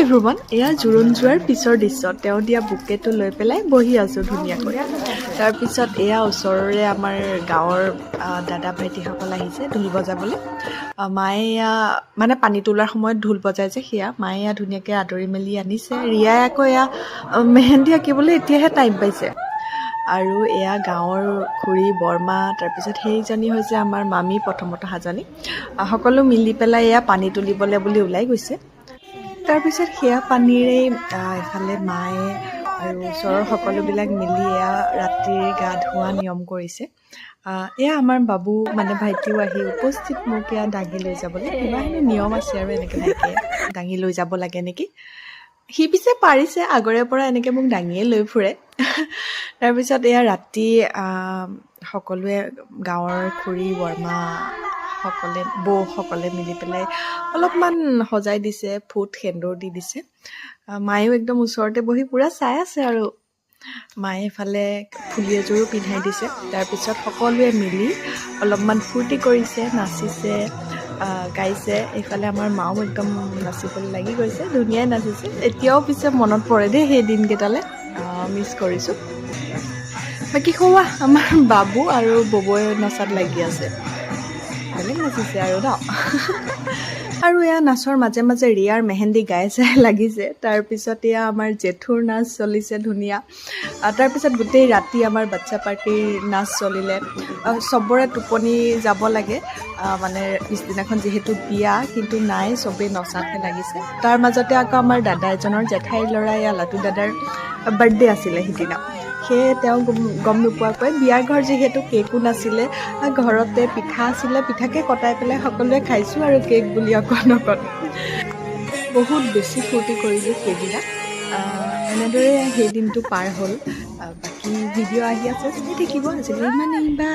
Everyone, এয়া জোৰোণ যোৱাৰ পিছৰ দৃশ্য। তেওঁ দিয়া বুকেটো লৈ পেলাই বহি আছোঁ ধুনীয়াকৈ। তাৰপিছত এয়া ওচৰৰে আমাৰ গাঁৱৰ দাদা ভাইটিসকল আহিছে ঢোল বজাবলৈ। মায়ে এয়া মানে পানী তোলাৰ সময়ত ঢোল বজাই যে সেয়া মায়ে এয়া ধুনীয়াকৈ আদৰি মেলি আনিছে। ৰিয়াই আকৌ এয়া মেহেন্দি আঁকিবলৈ এতিয়াহে টাইম পাইছে। আৰু এয়া গাঁৱৰ খুৰী বৰমা, তাৰপিছত সেইজনী হৈছে আমাৰ মামী প্ৰথমত অহাজনী। সকলো মিলি পেলাই এয়া পানী তুলিবলৈ বুলি ওলাই গৈছে। তাৰপিছত সেয়া পানীৰেই এফালে মায়ে আৰু ওচৰৰ সকলোবিলাক মিলি এয়া ৰাতিৰ গা ধোৱা নিয়ম কৰিছে। এয়া আমাৰ বাবু মানে ভাইটিও আহি উপস্থিত মোক এয়া দাঙি লৈ যাবলৈ কিবা হেনো নিয়ম আছে আৰু এনেকৈ ভাইটিয়ে দাঙি লৈ যাব লাগে নেকি। সি পিছে পাৰিছে, আগৰে পৰা এনেকৈ মোক দাঙিয়ে লৈ ফুৰে। তাৰপিছত এয়া ৰাতি সকলোৱে গাঁৱৰ খুৰী বৰমা বৌসকলে মিলি পেলাই অলপমান সজাই দিছে, ফুট সেন্দুৰ দি দিছে। মায়েও একদম ওচৰতে বহি পূৰা চাই আছে আৰু মায়ে এফালে ফুলি এযোৰো পিন্ধাই দিছে। তাৰপিছত সকলোৱে মিলি অলপমান ফূৰ্তি কৰিছে, নাচিছে, গাইছে। এইফালে আমাৰ মাও একদম নাচিবলৈ লাগি গৈছে, ধুনীয়াই নাচিছে। এতিয়াও পিছে মনত পৰে দেই সেই দিনকেইটালৈ, মিছ কৰিছোঁ। বাকী খোৱা আমাৰ বাবু আৰু ববৈ নচাত লাগি আছে, বেলেগ নাচিছে আৰু ন। আৰু এয়া নাচৰ মাজে মাজে ৰিয়াৰ মেহেন্দি গাই চাই লাগিছে। তাৰপিছত এয়া আমাৰ জেঠুৰ নাচ চলিছে ধুনীয়া। তাৰপিছত গোটেই ৰাতি আমাৰ বাচ্ছা পাৰ্টিৰ নাচ চলিলে। চবৰে টোপনি যাব লাগে, মানে পিছদিনাখন যিহেতু বিয়া, কিন্তু নাই, চবেই নচাতহে লাগিছে। তাৰ মাজতে আকৌ আমাৰ দাদা এজনৰ জেঠাইৰ ল'ৰা এয়া লাটু দাদাৰ বাৰ্থডে আছিলে সিদিনা। সেয়ে তেওঁ গম নোপোৱাকৈ বিয়াৰ ঘৰ যিহেতু কেকো নাছিলে, ঘৰতে পিঠা আছিলে, পিঠাকে কটাই পেলাই সকলোৱে খাইছোঁ আৰু কেক বুলি অকণ অকণ। বহুত বেছি ফূৰ্তি কৰিলোঁ সেইদিনা। এনেদৰে সেই দিনটো পাৰ হ'ল। বাকী ভিডিঅ' আহি আছে, চাই থাকিব। আজিলৈ ইমানেই।